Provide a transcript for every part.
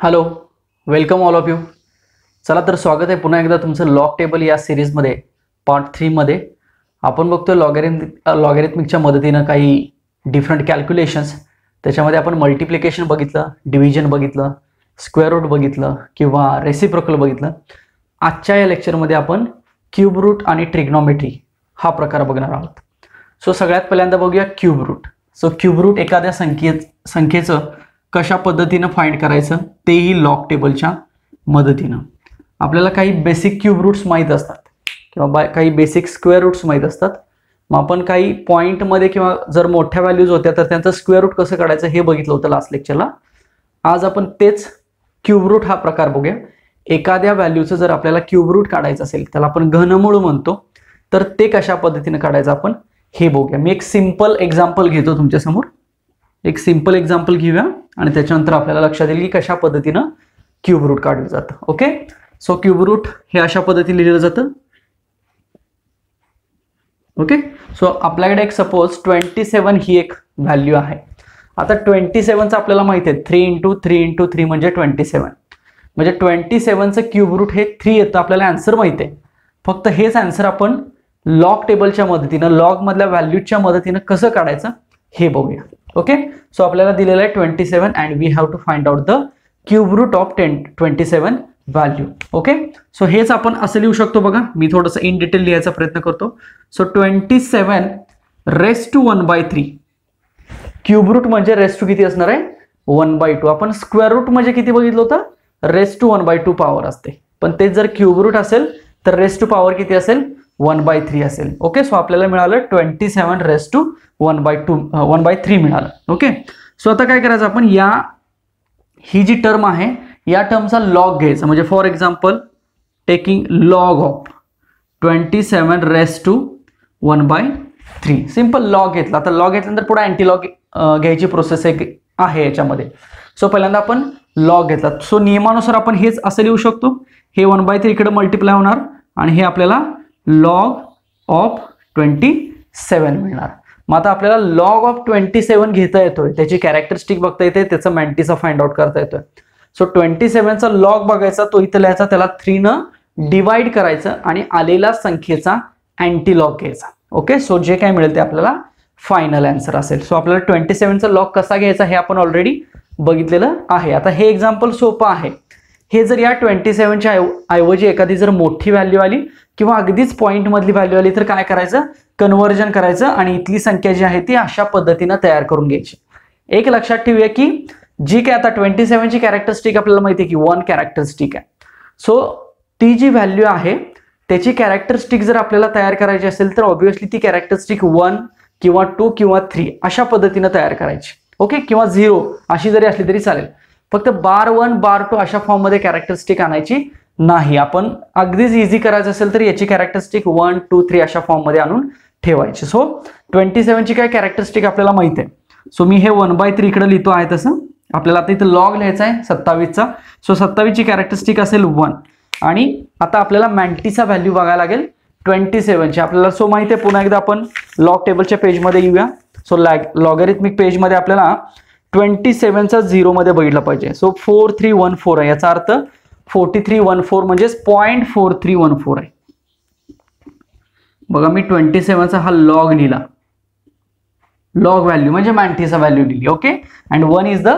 Hello, welcome all of you. चला तर स्वागत आहे पुन्हा एकदा तुमचं लॉग टेबल या सिरीजमध्ये पार्ट 3 मध्ये. आपण बघतोय लॉगॅरिथमिकच्या मदतीनं काही डिफरंट कॅल्क्युलेशन्स. त्याच्यामध्ये आपण मल्टिप्लिकेशन बघितलं, डिव्हिजन बघितलं, स्क्वेअर रूट बघितलं किंवा रेसिप्रोकल बघितलं. आजच्या या लेक्चरमध्ये आपण क्यूब रूट आणि ट्रिग्नॉमेट्री हा प्रकार बघणार आहोत. सो सगळ्यात पहिल्यांदा बघूया cube root. So cube root एखाद्या संख्येचं कशा पद्धतीनं फाइंड करायचं तेही लॉग टेबलच्या मदतीनं. आपल्याला काही बेसिक क्यूब रूट्स माहीत असतात किंवा काही बेसिक स्क्वेअर रूट्स माहीत असतात. मग आपण काही पॉईंटमध्ये किंवा जर मोठ्या व्हॅल्यूज होत्या तर त्यांचं स्क्वेअर रूट कसं काढायचं हे बघितलं होतं लास्ट लेक्चरला. आज आपण तेच क्यूब रूट हा प्रकार बघूया. एखाद्या व्हॅल्यूचं जर आपल्याला क्यूब रूट काढायचं असेल त्याला आपण घनमूळ म्हणतो, तर ते कशा पद्धतीनं काढायचं आपण हे बघूया. मी एक सिंपल एक्झाम्पल घेतो तुमच्यासमोर. एक सिंपल एक्झाम्पल घेऊया आणि त्याच्यानंतर आपल्याला लक्षात येईल की कशा पद्धतीनं क्यूब रूट काढलं जातं. ओके, सो क्यूब रूट हे अशा पद्धतीने लिहिलं जातं. ओके, सो आपल्याकडे एक सपोज 27 ही एक व्हॅल्यू आहे. आता 27चं आपल्याला माहिती आहे 3 × 3 × 3 म्हणजे 27. म्हणजे 27चं क्यूब रूट हे 3 येतं. आपल्याला आन्सर माहिती आहे. फक्त हेच आन्सर आपण लॉग टेबलच्या मदतीनं, लॉग मधल्या व्हॅल्यूजच्या मदतीनं कसं काढायचं हे बघूया. ओके, सो आपल्याला दिलेलं आहे 27 and we have to find out the cube root of 27 value. Okay, so हेच आपण असं लिहू शकतो. बघा, मी थोडंसं इन डिटेल लिहायचा प्रयत्न करतो. So 27 raise to 1/3. Cube root म्हणजे रेस टू किती असणार आहे 1/2. आपण स्क्वेअर रूट म्हणजे किती बघितलं होतं, रेस टू 1/2 पॉवर असते. पण ते जर क्यूब रूट असेल तर रेस टू पॉवर किती असेल 1/3 असेल. ओके, सो आपल्याला मिळालं 27 रेस टू 1/3 मिळालं. ओके, सो आता काय करायचं आपण, ही जी टर्म आहे या टर्मचा लॉग घ्यायचा. म्हणजे for example taking log of 27 raise to 1/3. Simple log घेतला. आता लॉग घेतल्यानंतर पुढे अँटीलॉग घ्यायची प्रोसेस आहे याच्यामध्ये. सो पहिल्यांदा आपण लॉग घेतला. सो नियमानुसार आपण हेच असं लिहू शकतो. हे 1/3 इकडे मल्टिप्लाय होणार आणि हे आपल्याला लॉग ऑफ 27 मिळणार. मग आता आपल्याला लॉग ऑफ 27 घेता येतोय, त्याची कॅरेक्टरिस्टिक बघता येते, त्याचं मॅन्टिसा फाइंड आउट करता येतोय. सो 27चा लॉग बघायचा, तो इथं लिहायचा, त्याला 3 न डिवाइड करायचं आणि आलेला संख्येचा अँटीलॉग घ्यायचा. ओके, सो जे काय मिळेल ते आपल्याला फायनल आन्सर असेल. सो आपल्याला 27चा लॉग कसा घ्यायचा हे आपण ऑलरेडी बघितलेलं आहे. आता हे एक्झाम्पल सोपं आहे. हे जर या 27च्या ऐवजी एखादी जर मोठी व्हॅल्यू आली किंवा अगदीच पॉईंट मधली व्हॅल्यू आली तर काय करायचं, कन्व्हर्जन करायचं आणि इथली संख्या जी आहे ती अशा पद्धतीनं तयार करून घ्यायची. एक लक्षात ठेवूया की जी काय आता 27ची कॅरेक्टरिस्टिक आपल्याला माहिती आहे की 1 कॅरेक्टरिस्टिक आहे. सो ती जी व्हॅल्यू आहे त्याची कॅरेक्टरिस्टिक जर आपल्याला तयार करायची असेल तर ऑब्व्हियसली ती कॅरेक्टरिस्टिक 1 किंवा 2 किंवा 3 अशा पद्धतीनं तयार करायची. ओके, किंवा 0 अशी जरी असली तरी चालेल. फक्त बार 1 बार 2 अशा फॉर्म मध्ये कॅरेक्टरिस्टिक आणायची नाही. आपण अगदीच इझी करायचं असेल तर याची कॅरेक्टरिस्टिक 1 2 3 अशा फॉर्म मध्ये आणून ठेवायची. सो 27ची काय कॅरेक्टरिस्टिक आपल्याला माहिती आहे. सो मी हे 1/3 इकडे लिहितो आहे तसं. आपल्याला आता इथं लॉग लिहायचा आहे 27चा. सो 27ची कॅरेक्टरिस्टिक असेल 1 आणि आता आपल्याला मॅन्टिसा व्हॅल्यू बघायला लागेल 27ची आपल्याला. सो माहिती आहे, पुन्हा एकदा आपण लॉग टेबलच्या पेजमध्ये येऊया. सो लॉगॅरिथमिक पेजमध्ये आपल्याला 27चा 0 मध्ये बघितलं पाहिजे. सो 4314 आहे, याचा अर्थ 4314 म्हणजेच 0.4314 आहे. बघा, मी 27चा हा लॉग लिहिला, लॉग व्हॅल्यू म्हणजे मॅन्टिसा व्हॅल्यू लिहिली. Okay, and 1 is the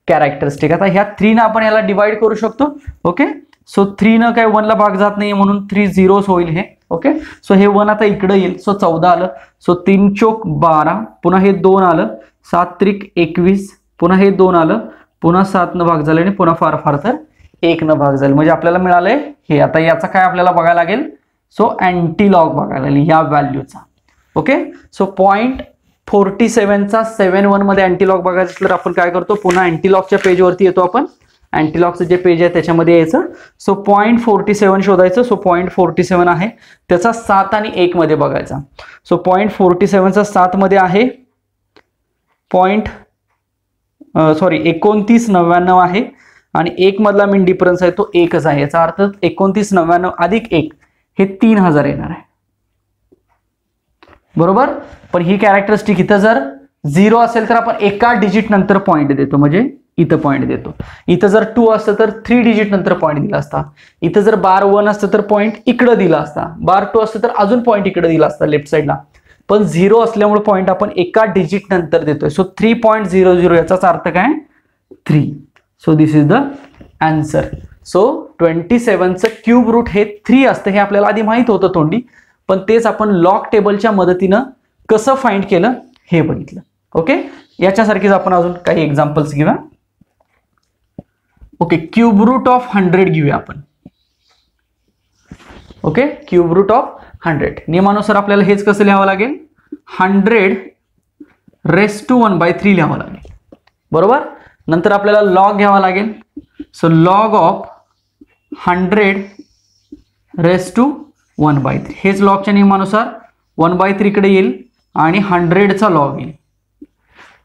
characteristic. आता ह्या 3 न आपण याला डिवाइड करू शकतो. ओके, सो 3 न काय 1 ला भाग जात नाही म्हणून 3 zeros होईल हे. ओके, सो हे 1 आता इकडे येईल. सो 14 आलं. सो 3 चोक 12, पुन्हा हे 2 आलं, 7 त्रिक 21, पुन्हा हे 2 आलं, पुन्हा 7 न भाग झाले आणि पुन्हा फार फार तर 1 न भाग झाले. म्हणजे आपल्याला मिळालंय हे. आता याचा काय आपल्याला बघायला लागेल, सो अँटीलॉग बघायला लागेल या व्हॅल्यूचा. ओके, सो 0.47चा 7 मध्ये अँटीलॉग बघायचं असलं तर आपण काय करतो, पुन्हा अँटीलॉगच्या पेजवरती येतो आपण. अँटीलॉगचं जे पेज आहे त्याच्यामध्ये यायचं. सो 0.47 शोधायचं. सो 0.47 आहे, त्याचा 7 आणि 1 मध्ये बघायचा. सो 0.47चा 7 मध्ये आहे 2999 आहे आणि 1 मधला मीन डिफरन्स आहे तो 1च आहे. याचा अर्थ 2999 अधिक 1 हे 3000 येणार आहे. बरोबर, पण ही कॅरेक्टरिस्टिक इथं जर 0 असेल तर आपण एका डिजिट नंतर पॉइंट देतो. म्हणजे इथं पॉईंट देतो. इथं जर 2 असतं तर 3 डिजिट नंतर पॉईंट दिला असता. इथं जर बार 1 असतं तर पॉईंट इकडे दिला असता. बार 2 असतं तर अजून पॉईंट इकडे दिला असता लेफ्ट साईडला. पण 0 असल्यामुळे पॉईंट आपण एका डिजिट नंतर देतोय. सो 3.00 याचाच अर्थ काय 3. So this is the answer. So 27चं क्यूब रूट हे 3 असतं हे आपल्याला आधी माहित होतं तोंडी, पण तेच आपण लॉग टेबलच्या मदतीनं कसं फाइंड केलं हे बघितलं. ओके, याच्यासारखीच आपण अजून काही एक्झाम्पल्स घेऊया. ओके, क्यूब रूट ऑफ 100 घेऊया आपण. ओके, क्यूब रूट ऑफ 100 नियमानुसार आपल्याला हेच कसं लिहावं लागेल 100 रेस टू 1/3 लिहावं लागेल. बरोबर. नंतर आपल्याला लॉग घ्यावा लागेल. So log of 100 raise to 1/3 हेच लॉगच्या नियमानुसार 1/3 इकडे येईल आणि 100चा लॉग येईल.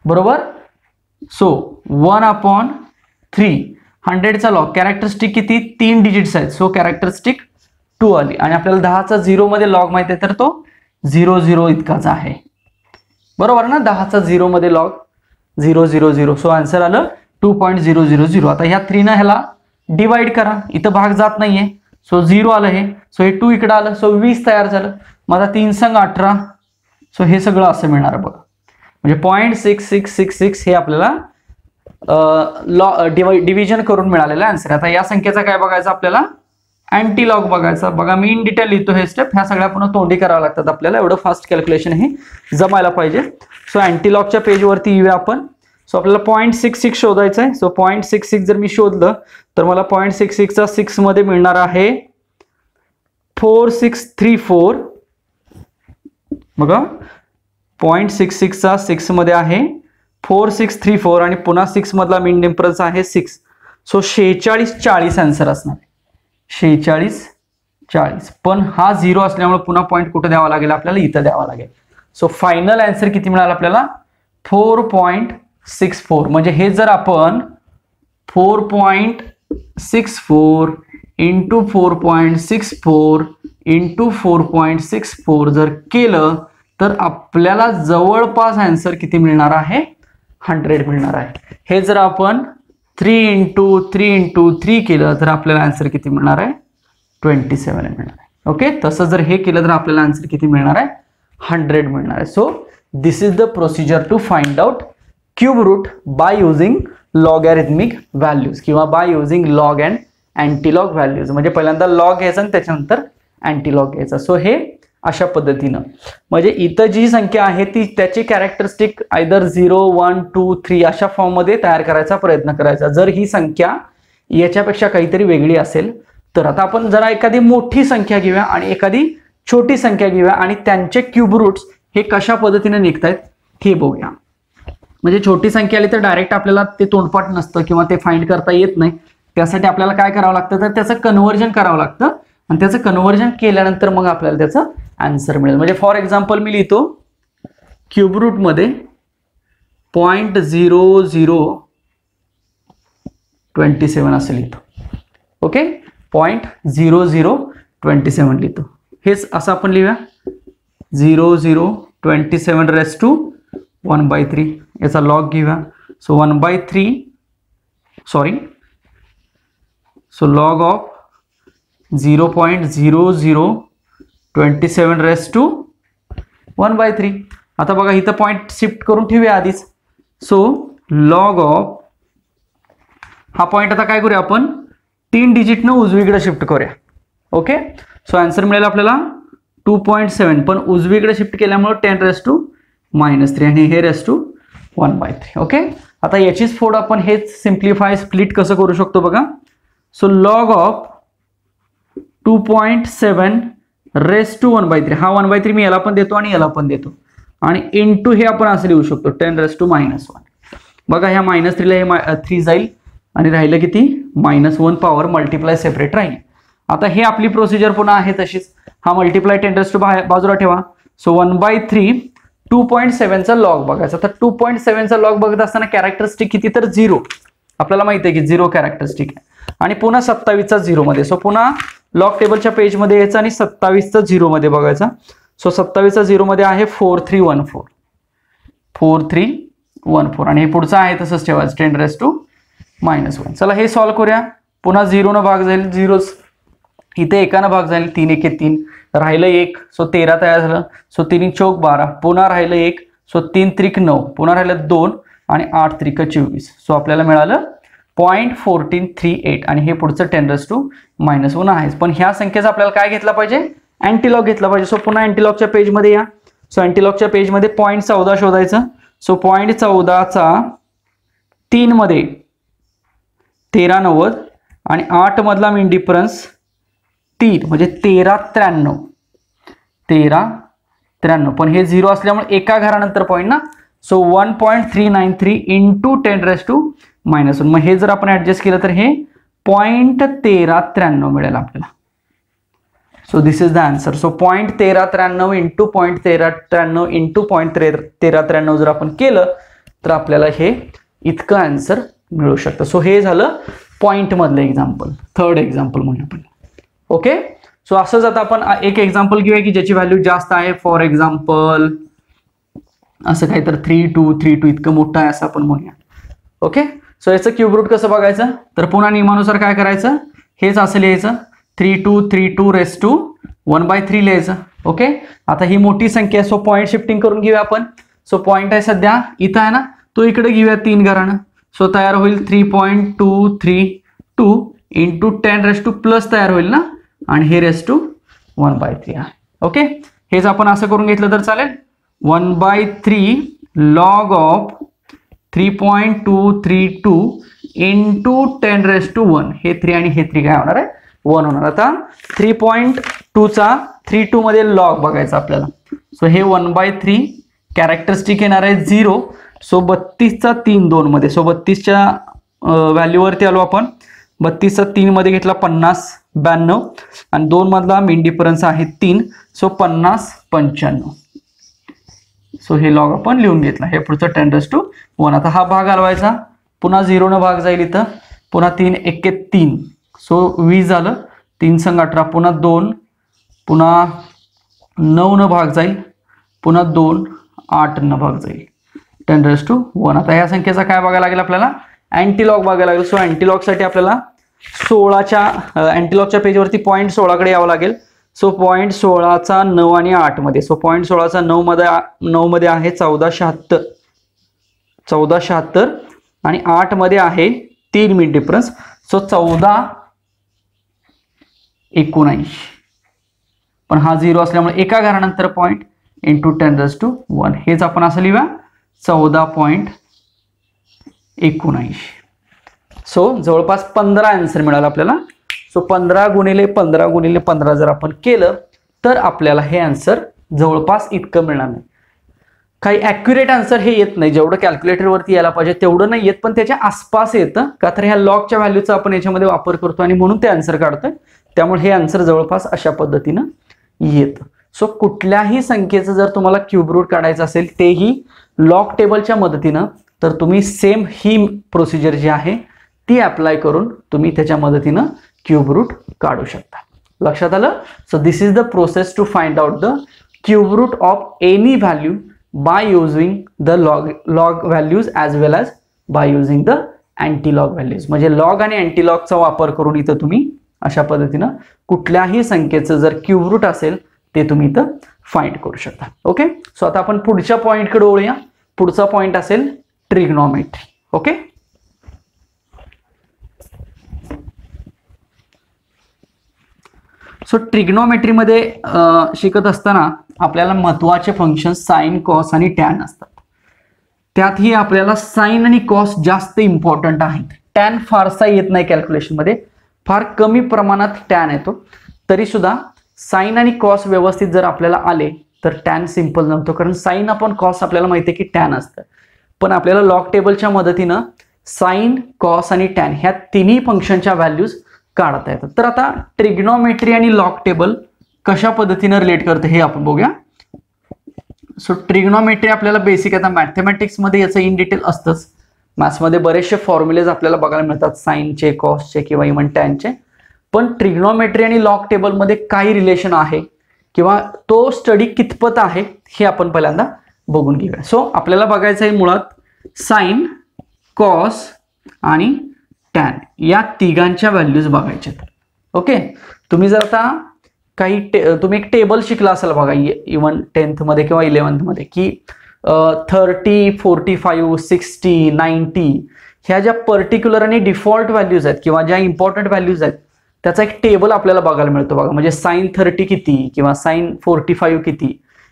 बरोबर. सो 1/3 100चा लॉग कॅरेक्टरिस्टिक किती 3 डिजिट्स आहेत. सो कॅरेक्टरिस्टिक 2 आली आणि आपल्याला 10चा 0 मध्ये लॉग माहिती आहे तर तो 00 इतकाच आहे. बरोबर ना. 10चा 0 मध्ये लॉग 000. सो आन्सर आलं 2.000. आता ह्या 3 ने ह्याला डिवाइड करा. इथं भाग जात नाहीये. सो 0 आलं हे. सो हे 2 इकडे आलं. सो 20 तयार झालं. माझा 3 संग 18. सो हे सगळं असं मिळणार बघा. म्हणजे 0.6666 हे आपल्याला डिव्हिजन करून मिळालेला आन्सर. आता या संख्येचा काय बघायचं आपल्याला अँटी लॉग बघायचा. बघा मी इन डिटेल लिहितो हे स्टेप. ह्या सगळ्या पुन्हा तोंडी कराव्या लागतात आपल्याला. एवढं फास्ट कॅल्क्युलेशन हे जमायला पाहिजे. सो अँटी लॉगच्या पेजवरती येऊया आपण. सो आपल्याला 0.66 शोधायचं आहे. सो 0.66 जर मी शोधलं तर मला 0.66 चा 6 मध्ये मिळणार आहे 4634. बघा 0.66 चा 6 मध्ये आहे 4634 आणि पुन्हा 6 मधला मीन डिफरन्स आहे 6. सो 4640 आन्सर असणार आहे. 4640. पण हा 0 असल्यामुळे पुन्हा पॉईंट कुठे द्यावा लागेल आपल्याला इथं द्यावा लागेल. सो फायनल आन्सर किती मिळाला आपल्याला 4.64. म्हणजे हे जर आपण 4.64 इंटू 4.64 इंटू 4.64 जर केलं तर आपल्याला जवळपास आन्सर किती मिळणार आहे 100 मिळणार आहे. हे जर आपण 3 इंटू 3 इंटू 3 केलं तर आपल्याला आन्सर किती मिळणार आहे 27 मिळणार आहे. ओके, तसं जर हे केलं तर आपल्याला आन्सर किती मिळणार आहे 100 मिळणार आहे. So this is the procedure to find out cube root by using logarithmic values किंवा by using log and antilog values. म्हणजे पहिल्यांदा लॉग घ्यायचा आणि त्याच्यानंतर अँटीलॉग घ्यायचा. सो हे अशा पद्धतीनं म्हणजे इथं जी संख्या आहे ती त्याची कॅरेक्टरिस्टिक आयदर 0 1 2 3 अशा फॉर्म मध्ये तयार करायचा प्रयत्न करायचा. जर ही संख्या याच्यापेक्षा काहीतरी वेगळी असेल तर आता आपण जरा एखादी मोठी संख्या घेऊया आणि एखादी छोटी संख्या घेऊया आणि त्यांचे क्यूब रूट्स हे कशा पद्धतीने निघतायत हे बघूया. म्हणजे छोटी संख्या आली तर डायरेक्ट आपल्याला ते तोंडपाठ नसतं किंवा ते फाइंड करता येत नाही. त्यासाठी आपल्याला काय करावं लागतं तर त्याचं कन्व्हर्जन करावं लागतं आणि त्याचं कन्व्हर्जन केल्यानंतर मग आपल्याला त्याचं आन्सर मिळेल. म्हणजे फॉर एक्झाम्पल मी लिहितो क्यूब रूट मध्ये 0.0027 असं लिहितो. ओके, 0.0027 लिहितो. हेच असं आपण लिहूया 0027 रेस टू 1/3 याचा लॉग घेऊया. So 1/3 so log of 0.0027 raise to 1/3. आता बघा इथं पॉईंट शिफ्ट करून ठेवूया आधीच. सो लॉग ऑफ हा पॉईंट आता काय करूया आपण 3 डिजिटनं उजवीकडे शिफ्ट करूया. ओके, सो आन्सर मिळेल आपल्याला 2.7 पण उजवीकडे शिफ्ट केल्यामुळे 10 रेस टू -3 आणि हे रेस टू 1/3. ओके, आता याचीच फोड आपण हेच सिम्प्लिफाय स्प्लिट कसं करू शकतो बघा. So log of 2.7 raise to 1/3 हा 1/3 मी याला पण देतो आणि याला पण देतो आणि इंटू हे आपण असं लिहू शकतो 10 रेस टू -1. बघा ह्या -3 ला हे 3 जाईल आणि राहिलं किती -1 पॉवर मल्टिप्लाय सेपरेट राहील. आता हे आपली प्रोसिजर पुन्हा आहे तशीच. हा मल्टिप्लाय 10 रेस टू बाजूला ठेवा. सो 1/3 2.7चा लॉग बघायचा. तर 2.7चा लॉग बघत असताना कॅरेक्टरिस्टिक किती तर 0 आपल्याला माहिती आहे की 0 कॅरेक्टरिस्टिक आहे आणि पुन्हा 27चा 0 मध्ये. सो पुन्हा लॉग टेबलच्या पेज मध्ये यायचं आणि 27चा 0 मध्ये बघायचा. सो 27चा 0 मध्ये आहे 4314 4314 आणि हे पुढचं आहे तसंच ठेवायचं 10 रेस टू -1. चला हे सॉल्व करूया. पुन्हा 0 न भाग जाईल, 0 इथे एकानं भाग जाईल, 3 1 3 राहिलं 1, सो 13 तयार झालं. सो 3 चौक 12, पुन्हा राहिलं 1, सो 3 त्रिक 9, पुन्हा राहिलं 2 आणि 8 त्रिक 24. सो आपल्याला मिळालं 0.1438 आणि हे पुढचं 10⁻⁻1 आहे. पण ह्या संख्येचा आपल्याला काय घेतला पाहिजे, अँटीलॉग घेतला पाहिजे. सो पुन्हा अँटीलॉगच्या पेजमध्ये या. सो अँटीलॉगच्या पेजमध्ये 0.14 शोधायचं. सो 0.14 चा 3 मध्ये 1390 आणि 8 मधला मीन डिफरन्स 3 म्हणजे 1393. 1393 पण हे 0 असल्यामुळे एका घरानंतर पॉईंट ना. So 1.393 into 10⁻⁻1. मग हे जर आपण ऍडजस्ट केलं तर हे 0.1393 मिळेल आपल्याला. So this is the answer. So 0.1393 into 0.1393 into 0.1393 जर आपण केलं तर आपल्याला हे इतकं आन्सर मिळू शकतं. सो हे झालं पॉइंट मधलं एक्झाम्पल, थर्ड एक्झाम्पल म्हणूया आपण. ओके. सो असंच आता आपण एक एक्झाम्पल घेऊया की ज्याची व्हॅल्यू जास्त आहे. फॉर एक्झाम्पल असं काही तर 3232 इतकं मोठं आहे असं आपण म्हणूया. ओके. सो याचं क्यूब रूट कसं बघायचं, तर पुन्हा नियमानुसार काय करायचं, हेच असं लिहायचं 3232 रेस टू 1/3 लिहायचं. ओके. आता ही मोठी संख्या आहे, सो पॉईंट शिफ्टिंग करून घेऊया आपण. सो पॉईंट आहे सध्या इथं आहे ना, तो इकडे घेऊया 3 घरानं. सो तयार होईल 3.232 इंटू 10 प्लस तयार होईल ना, आणि हे रेस टू 1/3 आहे. ओके. हेच आपण असं करून घेतलं तर चालेल. 1/3 लॉग ऑफ 3.232 इंटू 10⁻1. हे 3 आणि हे 3 काय होणार आहे, 1 होणार. आता 3.2 चा 32 मध्ये लॉग बघायचा आपल्याला. सो हे 1/3 कॅरेक्टरिस्टिक येणार आहे 0. सो 32 चा 3 2 मध्ये. सो 32 च्या व्हॅल्यूवरती आलो आपण. 32 चा 3 मध्ये घेतला 50 92 आणि 2 मधला मीन डिफरन्स आहे 3. सो 50 95. सो हे लॉग आपण लिहून घेतला. हे पुढचं 10⁻1. आता हा भाग हलवायचा, पुन्हा 0 न भाग जाईल इथं, पुन्हा 3 1 3. सो 20 झालं, 3 संग 18, पुन्हा 2, पुन्हा 9 न भाग जाईल, पुन्हा 2 8 न भाग जाईल, 10⁻1. आता या संख्येचा काय बघायला लागेल आपल्याला, अँटीलॉग बघायला लागेल. सो अँटीलॉगसाठी आपल्याला 16च्या अँटीलॉगच्या पेजवरती 0.16 कडे यावं लागेल. सो 0.16 चा 9 आणि 8 मध्ये. सो 0.16 चा 9 मध्ये आहे 1476 आणि 8 मध्ये आहे 3 मीन डिफरन्स. सो 1479. पण हा 0 असल्यामुळे एका घरानंतर पॉईंट इंटू 10⁻1. हेच आपण असं लिहूया 14.79. सो जवळपास 15 आन्सर मिळाला आपल्याला. सो 15 गुणिले 15 गुणिले 15 जर आपण केलं तर आपल्याला हे आन्सर जवळपास इतकं मिळणार नाही. काही ॲक्युरेट आन्सर हे येत नाही, जेवढं कॅल्क्युलेटरवरती यायला पाहिजे तेवढं नाही येत, पण त्याच्या आसपास येतं. का तर ह्या लॉगच्या व्हॅल्यूचा आपण याच्यामध्ये वापर करतो आणि म्हणून ते आन्सर काढतोय. त्यामुळे हे आन्सर जवळपास अशा पद्धतीनं येतं. सो कुठल्याही संख्येचं जर तुम्हाला क्यूब रूट काढायचं असेल तेही लॉग टेबलच्या मदतीनं, तर तुम्ही सेम ही प्रोसिजर जी आहे ती अप्लाय करून तुम्ही त्याच्या मदतीनं क्यूब रूट काढू शकता. लक्षात आलं. So this is the process to find out the cube root of any value by using the log values as well as by using the antilog values. म्हणजे लॉग आणि अँटीलॉगचा वापर करून इथं तुम्ही अशा पद्धतीनं कुठल्याही संख्येचं जर क्यूब रूट असेल ते तुम्ही इथं फाइंड करू शकता. ओके. सो आता आपण पुढच्या पॉईंटकडे वळूया. पुढचा पॉईंट असेल ट्रिग्नोमेट्री. ओके. सो ट्रिग्नोमेट्रीमध्ये शिकत असताना आपल्याला महत्त्वाचे फंक्शन साइन, कॉस आणि टॅन असतात. त्यातही आपल्याला साइन आणि कॉस जास्त इम्पॉर्टंट आहेत. टॅन फारसा येत नाही कॅल्क्युलेशनमध्ये, फार कमी प्रमाणात टॅन येतो. तरी सुद्धा साइन आणि कॉस व्यवस्थित जर आपल्याला आले तर टॅन सिंपल नव्हतं, कारण साइन आपण कॉस आपल्याला माहिती आहे की टॅन असतं. पण आपल्याला लॉग टेबलच्या मदतीनं साइन, कॉस आणि टॅन ह्या तिन्ही फंक्शनच्या व्हॅल्यूज काढता येतात. तर आता ट्रिग्नोमेट्री आणि लॉग टेबल कशा पद्धतीने रिलेट करते हे आपण बघूया. सो ट्रिग्नोमेट्री आपल्याला बेसिक आता मॅथमॅटिक्समध्ये याचं इन डिटेल असतंच. मॅथ्समध्ये बरेचसे फॉर्म्युलेज आपल्याला बघायला मिळतात, साइनचे, कॉसचे किंवा इव्हन टॅनचे. पण ट्रिग्नोमेट्री आणि लॉग टेबलमध्ये काही रिलेशन आहे किंवा तो स्टडी कितपत आहे हे आपण पहिल्यांदा बघून घेऊया. सो आपल्याला बघायचं आहे मुळात साइन, कॉस आणि टॅन या तिघांच्या व्हॅल्यूज बघायच्यात. ओके, तुम्ही जर आता तुम्ही एक टेबल शिकला असाल बघा इव्हन 10th मध्ये किंवा 11th मध्ये की 30, 45, 60, 90 ह्या ज्या पर्टिक्युलर आणि डिफॉल्ट व्हॅल्यूज आहेत किंवा ज्या इम्पॉर्टंट व्हॅल्यूज आहेत त्याचा एक टेबल आपल्याला बघायला मिळतो बघा. म्हणजे sin 30 किती किंवा sin 45 किती,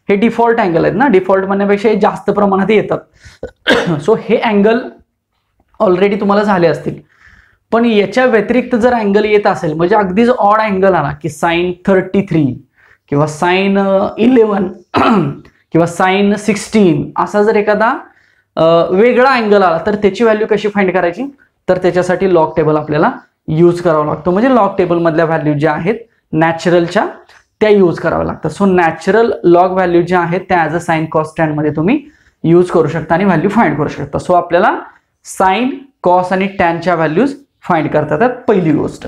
हे डिफॉल्ट अँगल आहेत ना. डिफॉल्ट म्हणण्यापेक्षा जास्त प्रमाणात येतात. सो हे अँगल ऑलरेडी तुम्हाला झाले असतील. पण याच्या व्यतिरिक्त जर अँगल येत असेल म्हणजे अगदीच ऑड अँगल आला की sin 33 किंवा sin 11 किंवा sin 16 असा जर एखादा वेगळा अँगल आला तर त्याची व्हॅल्यू कशी फाइंड करायची, तर त्याच्यासाठी लॉग टेबल आपल्याला यूज करावा लागतो. म्हणजे लॉग टेबल मधल्या व्हॅल्यू ज्या आहेत नॅचरलच्या त्या यूज कराव्या लागतात. सो नॅचरल लॉग व्हॅल्यू ज्या आहेत त्या as a sine cos tan मध्ये तुम्ही यूज करू शकता आणि व्हॅल्यू फाइंड करू शकता. सो आपल्याला साइन कॉस आणि टॅनच्या व्हॅल्यूज फाइंड करता येतात पहिली गोष्ट.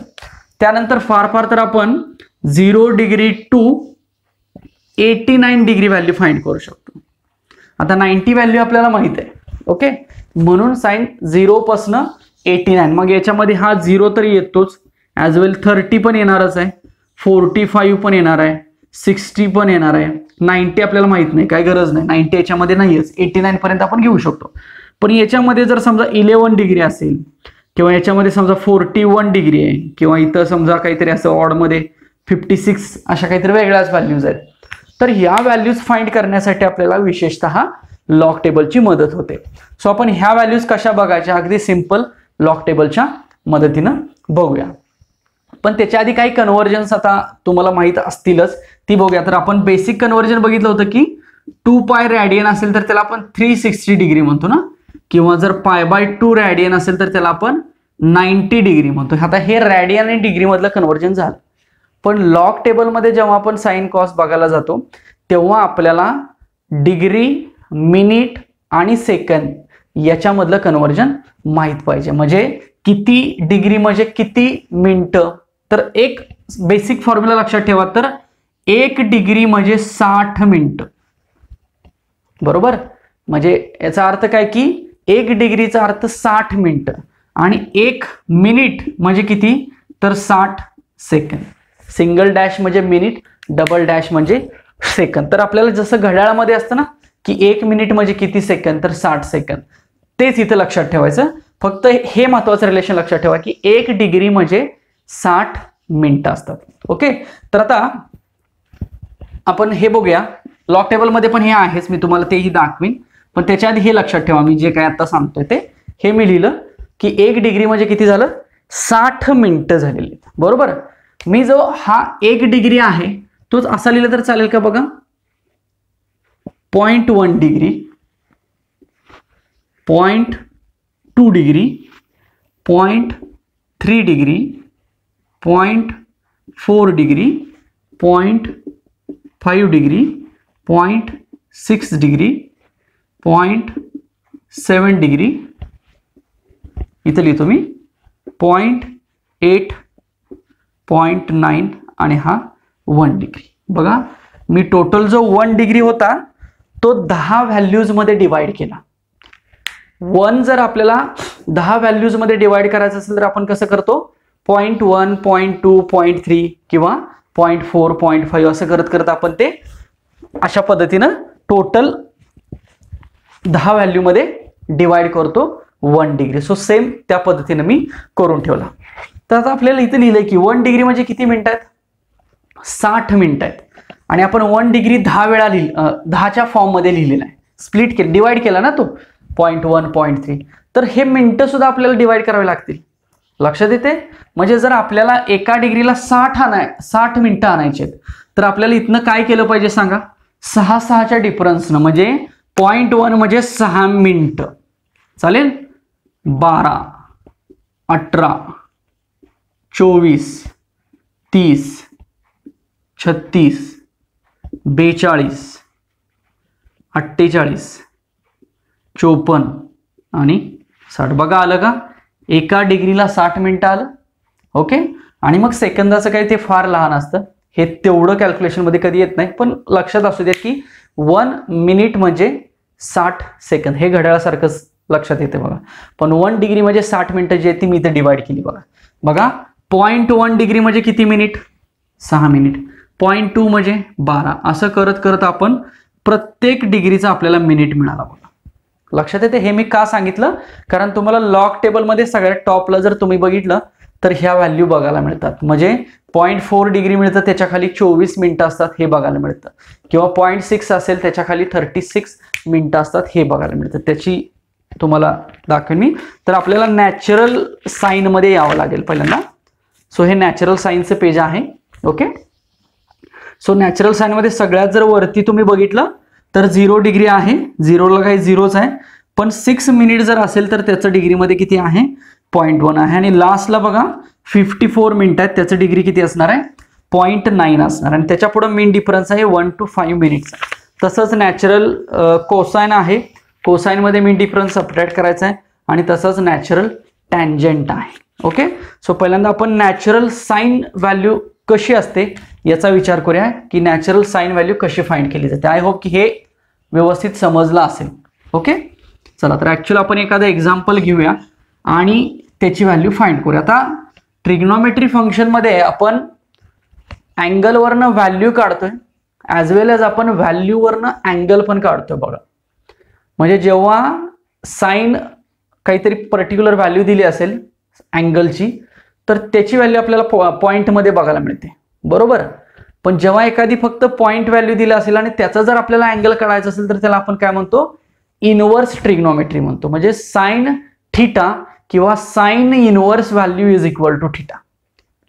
त्यानंतर फार तर आपण 0 degree to 89 degree value find करू शकतो. आता 90 व्हॅल्यू आपल्याला माहित आहे. ओके, म्हणून साइन 0 पासून 89, मग याच्यामध्ये हा 0 तर येतोच, ॲज वेल 30 पण येणारच आहे, 45 पण येणार आहे, 60 पण येणार आहे, 90 आपल्याला माहित नाही, काय गरज नाही, 90 याच्यामध्ये नाहीच, 89 पर्यंत आपण घेऊ शकतो. पण याच्यामध्ये जर समजा 11 डिग्री असेल किंवा याच्यामध्ये समजा 41 डिग्री आहे किंवा इथं समजा काहीतरी असं ऑडमध्ये 56 अशा काहीतरी वेगळ्याच व्हॅल्यूज आहेत, तर ह्या व्हॅल्यूज फाइंड करण्यासाठी आपल्याला विशेषतः लॉग टेबलची मदत होते. सो आपण ह्या व्हॅल्यूज कशा बघायच्या, अगदी सिंपल लॉग टेबलच्या मदतीनं बघूया. पण त्याच्या आधी काही कन्व्हर्जन्स आता तुम्हाला माहित असतीलच, ती बघूया. तर आपण बेसिक कन्व्हर्जन बघितलं होतं की 2π रॅडियन असेल तर त्याला आपण 360 डिग्री म्हणतो ना, किंवा जर π/2 रॅडियन असेल तर त्याला आपण 90 डिग्री म्हणतो. आता हे रॅडियन आणि डिग्री मधलं कन्व्हर्जन झालं. पण लॉग टेबलमध्ये जेव्हा आपण साइन कॉस बघायला जातो तेव्हा आपल्याला डिग्री, मिनिट आणि सेकंद याच्यामधलं कन्व्हर्जन माहित पाहिजे. म्हणजे किती डिग्री म्हणजे किती मिनिटं. तर एक बेसिक फॉर्म्युला लक्षात ठेवा, तर 1 डिग्री म्हणजे 60 मिनिटं. बरोबर, म्हणजे याचा अर्थ काय की 1 डिग्रीचा अर्थ 60 मिनिटं आणि 1 मिनिट म्हणजे किती, तर 60 सेकंद. सिंगल डॅश म्हणजे मिनिट, डबल डॅश म्हणजे सेकंद. तर आपल्याला जसं घड्याळामध्ये असतं ना की 1 मिनिट म्हणजे किती सेकंद, तर 60 सेकंद, तेच इथं लक्षात ठेवायचं. फक्त हे महत्वाचं रिलेशन लक्षात ठेवा की 1 डिग्री म्हणजे 60 मिनिटं असतात. ओके, तर आता आपण हे बघूया. लॉग टेबलमध्ये पण हे आहेच, मी तुम्हाला तेही दाखवीन. पण त्याच्या आधी हे लक्षात ठेवा, मी जे काय आता सांगतोय ते हे मी लिहिलं की 1 डिग्री म्हणजे किती झालं, 60 मिनिटं झालेली. बरोबर, मी जो हा 1 डिग्री आहे तोच असा लिहिला तर चालेल का बघा. 0.1 degree, 0.2 degree, 0.3 degree, 0.4 degree, 0.5 degree, 0.6 degree, 0.7 degree, इथं लिहितो मी 0.8, 0.9 आणि हा 1 डिग्री. बघा, मी टोटल जो 1 डिग्री होता तो 10 व्हॅल्यूज मध्ये डिवाइड केला. 1 जर आपल्याला 10 व्हॅल्यूज मध्ये डिवाइड करायचं असेल तर आपण कसं करतो, 0.1, 0.2, 0.3 किंवा 0.4, 0.5 असं करत करत आपण ते अशा पद्धतीनं टोटल 10 व्हॅल्यू मध्ये डिवाइड करतो 1 डिग्री. सो सेम त्या पद्धतीनं मी करून ठेवला. तर आता आपल्याला इथे लिहिलंय की 1 डिग्री म्हणजे किती मिनिटं आहेत, 60 मिनिटं आहेत. आणि आपण 1 डिग्री 10 वेळा 10च्या फॉर्म मध्ये लिहिलेला आहे, स्प्लिट केलं, डिवाइड केला ना तो 0.1, 0.3. तर हे मिनिटं सुद्धा आपल्याला डिवाइड करावे लागतील. लक्षात येते, म्हणजे जर आपल्याला एका डिग्रीला 60 मिनिटं आणायचे तर आपल्याला इथनं काय केलं पाहिजे सांगा, 6च्या डिफरन्सनं. म्हणजे 0.1 म्हणजे 6 मिनिटं, चालेल. 12, 18, 24, 30, 36, 42, 48, 54 आणि 60. बघा आलं का, एका डिग्रीला 60 मिनिटं आलं. ओके, आणि मग सेकंदाचं काही ते फार लहान असतं, हे तेवढं कॅल्क्युलेशन मध्ये कधी येत नाही. पण लक्षात असू द्या की 1 मिनिट म्हणजे 60 सेकंद, हे घड्याळासारखंच लक्षात येते बघा. पण 1 डिग्री म्हणजे 60 मिनिटं जी आहे ती मी इथे डिवाइड केली बघा. बघा 0.1 डिग्री म्हणजे किती मिनिट? 6 मिनिट. 0.2 म्हणजे 12. असं करत करत आपण प्रत्येक डिग्रीचा आपल्याला मिनिट मिळाला बघा. लक्षात येते. हे मी का सांगितलं, कारण तुम्हाला लॉग टेबलमध्ये सगळ्यात टॉपला जर तुम्ही बघितलं तर ह्या व्हॅल्यू बघायला मिळतात. म्हणजे 0.4 डिग्री मिळतं, त्याच्या खाली 24 मिनिटं असतात हे बघायला मिळतं, किंवा 0.6 असेल त्याच्या खाली 36 मिनिटं असतात हे बघायला मिळतं. त्याची तुम्हाला दाखवेन मी. तर आपल्याला नॅचरल साईनमध्ये यावं लागेल पहिल्यांदा. सो हे नॅचरल साईनचं पेज आहे. ओके. सो नॅचरल साईनमध्ये सगळ्यात जर वरती तुम्ही बघितलं तर 0 डिग्री आहे, 0ला काही 0च आहे. पण 6 मिनिट जर असेल तर त्याचं डिग्रीमध्ये किती आहे? 0.1 आहे. आणि लास्टला बघा 54 मिनिट आहेत, त्याचं डिग्री किती असणार आहे? 0.9 असणार. आणि त्याच्या पुढे मेन डिफरन्स आहे 1 to 5 मिनिट्स. तसंच नॅचरल कोसाइन आहे, कोसाइनमध्ये मेन डिफरन्स सबट्रॅक्ट करायचा आहे. आणि तसंच नॅचरल टॅन्जंट आहे. ओके. सो पहिल्यांदा आपण नॅचरल साइन व्हॅल्यू कशी असते याचा विचार करूया, की नॅचरल साइन व्हॅल्यू कशी फाइंड केली जाते. आय होप की हे व्यवस्थित समजलं असेल. ओके. चला तर ऍक्च्युअली आपण एखादं एक्झाम्पल घेऊया आणि त्याची व्हॅल्यू फाइंड करूया. आता ट्रिग्नोमेट्री फंक्शनमध्ये आपण अँगलवरनं व्हॅल्यू काढतोय, ॲज वेल एज आपण व्हॅल्यूवरनं अँगल पण काढतोय बघा. म्हणजे जेव्हा साइन काहीतरी पर्टिक्युलर व्हॅल्यू दिली असेल अँगलची, तर त्याची व्हॅल्यू आपल्याला पॉईंटमध्ये बघायला मिळते, बरोबर. पण जेव्हा एखादी फक्त पॉईंट व्हॅल्यू दिली असेल आणि त्याचा जर आपल्याला अँगल काढायचा असेल तर त्याला आपण काय म्हणतो? इनवर्स ट्रिग्नोमेट्री म्हणतो. म्हणजे साइन थीटा किंवा sine inverse value is equal to theta.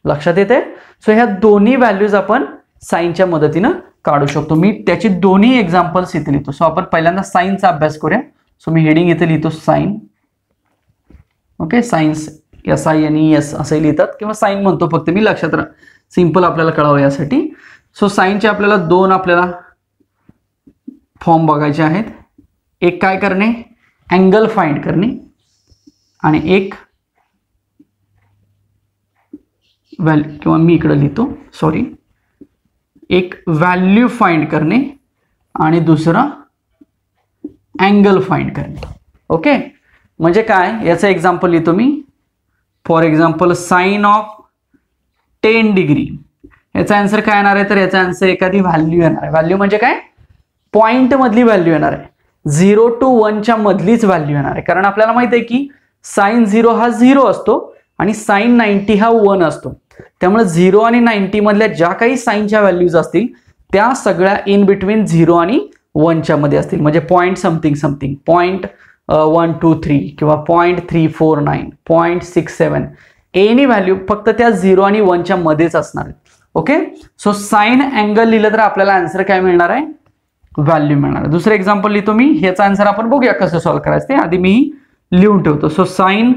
लक्षात येते. सो ह्या दोन्ही व्हॅल्यूज आपण साइनच्या मदतीनं काढू शकतो. मी त्याची दोन्ही एक्झाम्पल्स इथे लिहितो. सो आपण पहिल्यांदा साइनचा अभ्यास करूया. सो मी हेडिंग इथे लिहितो साइन. ओके. साइन्स SINES असंही लिहितात किंवा साइन म्हणतो फक्त मी, लक्षात राहा, सिंपल आपल्याला कळावं यासाठी. सो साइनचे आपल्याला दोन आपल्याला फॉर्म बघायचे आहेत. एक काय करणे? अँगल फाइंड करणे. आणि एक व्हॅल्यू, किंवा मी इकडे लिहितो सॉरी, एक व्हॅल्यू फाइंड करणे आणि दुसरा अँगल फाइंड करणे. ओके. म्हणजे काय, याचं एक्झाम्पल लिहितो मी. For example sine of 10 degree, याचा आन्सर काय येणार आहे? तर याचा आन्सर एखादी व्हॅल्यू येणार आहे. व्हॅल्यू म्हणजे काय? पॉइंट मधली व्हॅल्यू येणार आहे. 0 to 1 च्या मधलीच व्हॅल्यू येणार आहे. कारण आपल्याला माहिती आहे की साइन 0 हा 0 असतो आणि साइन 90 हा 1 असतो. त्यामुळे 0 आणि 90 मधल्या ज्या काही साइनच्या व्हॅल्यूज असतील त्या सगळ्या इन बिटवीन 0 आणि 1 च्या मध्ये असतील. म्हणजे पॉईंट समथिंग समथिंग, 0.123 किंवा 0.349, 0.67, एनी व्हॅल्यू फक्त त्या 0 आणि 1 च्या मध्येच असणार आहे. ओके. सो साइन अँगल लिहिलं तर आपल्याला आन्सर काय मिळणार आहे? व्हॅल्यू मिळणार आहे. दुसरं एक्झाम्पल लिहितो मी. ह्याचा आन्सर आपण बघूया कसं सॉल्व्ह करायचं ते. आधी मी लिहून ठेवतो. सो साइन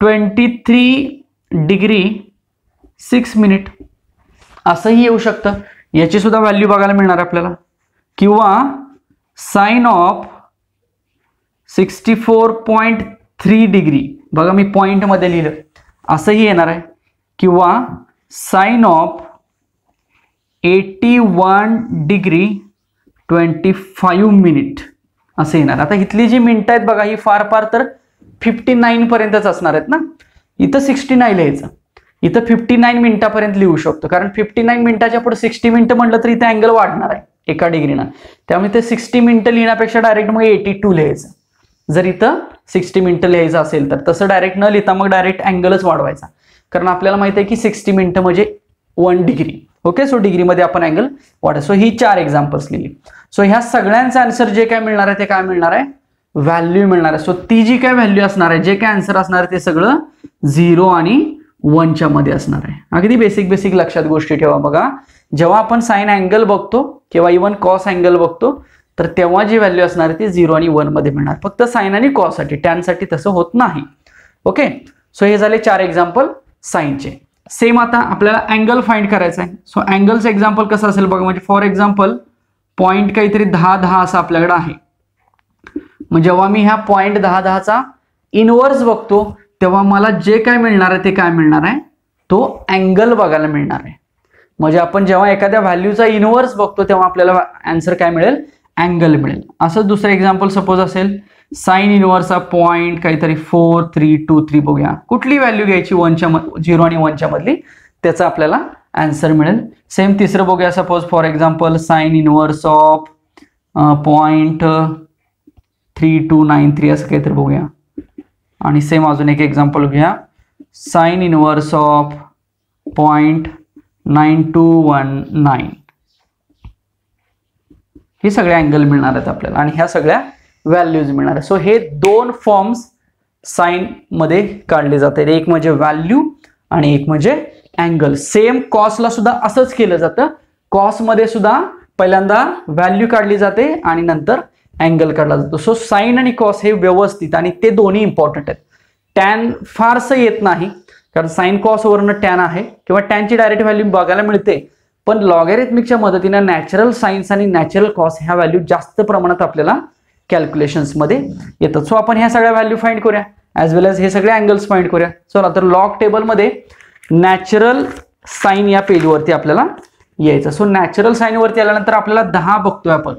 23 डिग्री 6 मिनिट असंही येऊ शकतं. याची सुद्धा व्हॅल्यू बघायला मिळणार आपल्याला. किंवा साइन ऑफ 64.3 डिग्री, बघा मी पॉइंट मध्ये लिहिलं, असंही येणार आहे. किंवा साइन ऑफ 81 डिग्री 25 मिनिट असं येणार. आता इथली जी मिनिटं आहेत बघा, ही फार फार तर 59 पर्यंतच असणार आहेत ना. इथं 69 लिहायचं, इथं 59 मिनिटापर्यंत लिहू शकतो. कारण 59 मिनिटाच्या पुढे 60 मिनिटं म्हटलं तर इथे अँगल वाढणार आहे एका डिग्रीनं. त्यामुळे ते 60 मिनिटं लिहिण्यापेक्षा डायरेक्ट मग 82 लिहायचं. जर इथं 60 मिनिटं लिहायचं असेल तर तसं डायरेक्ट न लिहिता मग डायरेक्ट अँगलच वाढवायचा. कारण आपल्याला माहिती आहे की 60 मिनिटं म्हणजे 1 डिग्री. ओके. सो डिग्रीमध्ये आपण अँगल वाढवायचा. सो ही 4 एक्झाम्पल्स लिहिली. सो ह्या सगळ्यांचा आन्सर जे काय मिळणार आहे ते काय मिळणार आहे? व्हॅल्यू मिळणार आहे. सो ती जी काय व्हॅल्यू असणार आहे, जे काय आन्सर असणार आहे ते सगळं 0 आणि 1 च्या मध्ये असणार आहे. अगदी बेसिक बेसिक लक्षात गोष्टी ठेवा. बघा जेव्हा आपण साइन अँगल बघतो किंवा इव्हन कॉस अँगल बघतो तर तेव्हा जी व्हॅल्यू असणार आहे ती 0 आणि 1 मध्ये मिळणार. फक्त साइन आणि कॉस साठी, टॅन साठी तसं होत नाही. ओके. सो हे झाले 4 एक्झाम्पल साइनचे. सेम आता आपल्याला अँगल फाइंड करायचा आहे. सो अँगलचं एक्झाम्पल कसं असेल बघा. म्हणजे फॉर एक्झाम्पल पॉईंट काहीतरी 10-10 असं आपल्याकडे आहे. मग जेव्हा मी ह्या पॉईंट 10-10चा इनवर्स बघतो तेव्हा मला जे काय मिळणार आहे ते काय मिळणार आहे? तो अँगल बघायला मिळणार आहे. म्हणजे आपण जेव्हा एखाद्या व्हॅल्यूचा इनवर्स बघतो तेव्हा आपल्याला आन्सर काय मिळेल? अँगल मिळेल. असं दुसरं एक्झाम्पल सपोज असेल साइन इनवर्स ऑफ पॉईंट काहीतरी 4323 बघूया. कुठली व्हॅल्यू घ्यायची 0 आणि 1च्या मधली, त्याचा आपल्याला आन्सर मिळेल. सेम तिसरं बघूया. Suppose for example sine inverse of 0.3293 असं काहीतरी बघूया. आणि सेम अजून एक एक्झाम्पल घेऊया. Sine inverse of 0.9219. हे सगळे अँगल मिळणार आहेत आपल्याला आणि ह्या सगळ्या व्हॅल्यूज मिळणार आहे. सो हे दोन फॉर्म्स साइन मध्ये काढले जातात. एक म्हणजे व्हॅल्यू आणि एक म्हणजे अँगल. सेम कॉसला सुद्धा असंच केलं जातं. कॉस मध्ये सुद्धा पहिल्यांदा व्हॅल्यू काढली जाते आणि नंतर अँगल काढला जातो. सो साइन आणि कॉस हे व्यवस्थित आणि ते दोन्ही इम्पॉर्टंट आहेत. टॅन फारसं येत नाही कारण साइन कॉस वरनं टॅन आहे किंवा टॅनची डायरेक्ट व्हॅल्यू बघायला मिळते, पण लॉगॅरिथमिकच्या मदतीने नॅचरल सायन्स आणि नॅचरल कॉस ह्या व्हॅल्यू जास्त प्रमाणात आपल्याला कॅल्क्युलेशन्स मध्ये येतात. सो आपण ह्या सगळ्या व्हॅल्यू फाइंड करूया ॲज वेल एज हे सगळे अँगल्स फाइंड करूया. चला तर लॉग टेबलमध्ये नॅचरल साइन या पेजवरती आपल्याला यायचं. सो नॅचरल साइन वरती आल्यानंतर आपल्याला 10 बघतोय आपण.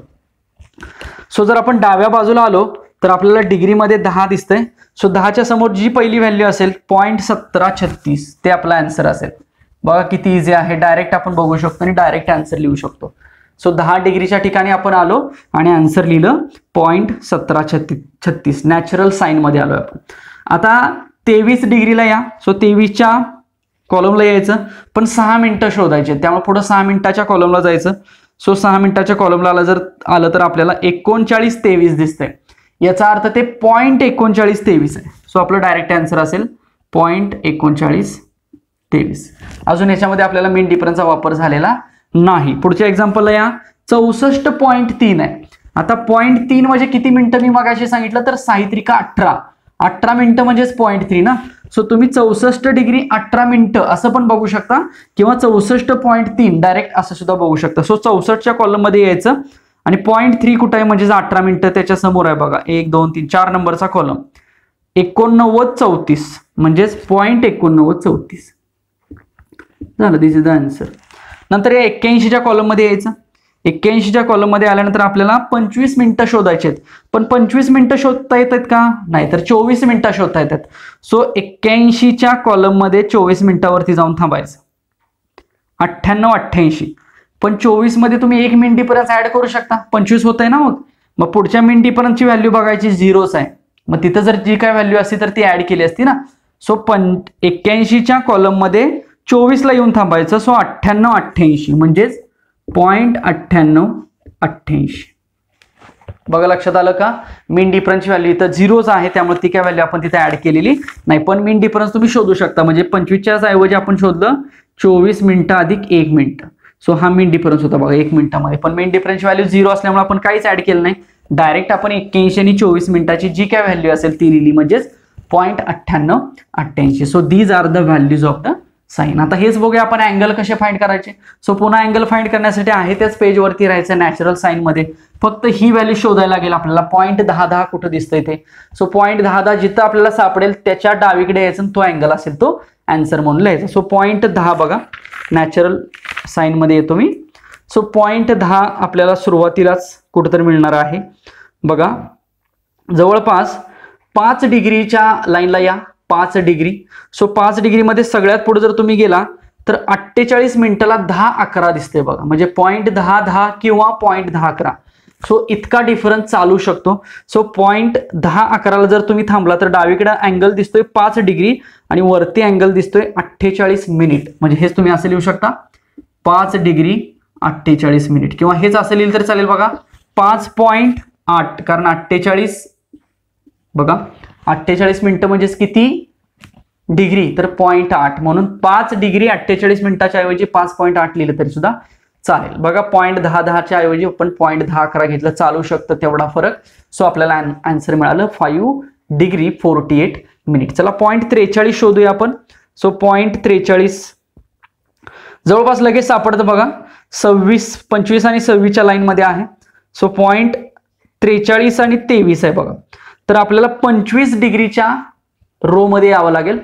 सो जर आपण डाव्या बाजूला आलो तर आपल्याला डिग्रीमध्ये 10 दिसतंय. सो 10च्या समोर जी पहिली व्हॅल्यू असेल 0.1736 ते आपला आन्सर असेल. बघा किती इझी आहे. डायरेक्ट आपण बघू शकतो आणि डायरेक्ट आन्सर लिहू शकतो. सो 10 डिग्रीच्या ठिकाणी आपण आलो आणि आन्सर लिहिलं 0.1736 नॅचरल साइन मध्ये आलोय आपण. आता 23 डिग्रीला या. सो 23च्या कॉलमला यायचं, पण 6 मिनिटं शोधायचे, त्यामुळे पुढे 6 मिनिटाच्या कॉलमला जायचं. सो 6 मिनिटाच्या कॉलमला आलं तर आपल्याला 3923 दिसतंय. याचा अर्थ ते 0.3923 आहे. सो आपलं डायरेक्ट आन्सर असेल 0.3923. अजून याच्यामध्ये आपल्याला मीन डिफरन्सचा वापर झालेला नाही. पुढच्या एक्झाम्पलला या. 64.3 आहे. आता 0.3 म्हणजे किती मिनिटं मी मगाशी सांगितलं तर 6 का 18 मिनिटं म्हणजेच 0.3 ना. सो तुम्ही 64 डिग्री 18 मिनिटं असं पण बघू शकता किंवा 64.3 डायरेक्ट असं सुद्धा बघू शकता. सो 64च्या कॉलम मध्ये यायचं आणि 0.3 कुठं आहे म्हणजे 18 मिनिटं त्याच्या समोर आहे बघा. 1 2 3 4 नंबरचा कॉलम 8934 म्हणजेच 0.8934 झालं. दिस इज द आन्सर. नंतर या 81च्या कॉलम मध्ये यायचं. 81च्या कॉलम मध्ये आल्यानंतर आपल्याला 25 मिनिटं शोधायचे आहेत, पण 25 मिनिटं शोधता येतात का? नाही, तर 24 मिनिटं शोधता येतात. सो 81च्या कॉलम मध्ये 24 मिनिटावरती जाऊन थांबायचं. 98 88, पण 24 मध्ये तुम्ही 1 मिनिट डिफरन्स ऍड करू शकता. 25 होत आहे ना. मग पुढच्या मिनिट डिफरन्सची व्हॅल्यू बघायची 0च आहे. मग तिथं जर जी काय व्हॅल्यू असती तर ती ऍड केली असती ना. सो 81च्या कॉलम मध्ये 24 ला येऊन थांबायचं. सो 98 88 म्हणजेच 0.9888. बघा लक्षात आलं का? मीन डिफरन्सची व्हॅल्यू इथं 0च आहे, त्यामुळे ती काय व्हॅल्यू आपण तिथे ऍड केलेली नाही. पण मीन डिफरन्स तुम्ही शोधू शकता. म्हणजे 25च्या ऐवजी आपण शोधलं 24 मिनिटं अधिक 1 मिनिट. सो हा मीन डिफरन्स होता बघा 1 मिनिटामध्ये. पण मीन डिफरन्सची व्हॅल्यू 0 असल्यामुळे आपण काहीच ऍड केलं नाही. डायरेक्ट आपण 81 आणि 24 मिनिटाची जी काय व्हॅल्यू असेल ती लिहिली, म्हणजेच 0.9888. So these are the values of the sine. आता हेच बघूया आपण अँगल कसे फाइंड करायचे. सो पुन्हा अँगल फाइंड करण्यासाठी आहे त्याच पेजवरती राहायचं नॅचरल साइन मध्ये. फक्त ही व्हॅल्यू शोधायला लागेल आपल्याला. 0.1010 कुठं दिसतंय ते. सो 0.1010 जिथं आपल्याला सापडेल त्याच्या डावीकडे यायचं, तो अँगल असेल तो आन्सर म्हणून लिहायचा. सो 0.10 बघा नॅचरल साइन मध्ये येतो मी. सो 0.10 आपल्याला सुरुवातीलाच कुठंतरी मिळणार आहे बघा. जवळपास 5 डिग्रीच्या लाईनला या. 5 डिग्री. सो 5 डिग्रीमध्ये सगळ्यात पुढे जर तुम्ही गेला तर 48 मिनिटाला 10-11 दिसते बघा. म्हणजे 0.1010 किंवा 0.1011. सो इतका डिफरन्स चालू शकतो. सो 0.1011 जर तुम्ही थांबला तर डावीकडे अँगल दिसतोय 5 डिग्री आणि वरती अँगल दिसतोय 48 मिनिट. म्हणजे हेच तुम्ही असं लिहू शकता 5 डिग्री 48 मिनिट, किंवा हेच असं लिहिलं तर चालेल बघा 5.8, कारण 48 बघा 48 मिनिटं म्हणजेच किती डिग्री, तर 0.8, म्हणून 5 डिग्री 48 मिनिटाच्या ऐवजी 5.8 लिहिलं तरी सुद्धा चालेल. बघा 0.1010च्या ऐवजी आपण 0.1011 घेतलं, चालू शकतं तेवढा फरक. सो आपल्याला आन्सर मिळालं 5 डिग्री 48 मिनिट. चला 0.43 शोधूया आपण. सो 0.43 जवळपास लगेच सापडतं बघा. 26 25 आणि 26च्या लाईन मध्ये आहे. सो 0.43 आणि 23 आहे बघा. तर आपल्याला 25 डिग्रीच्या रो मध्ये यावं लागेल.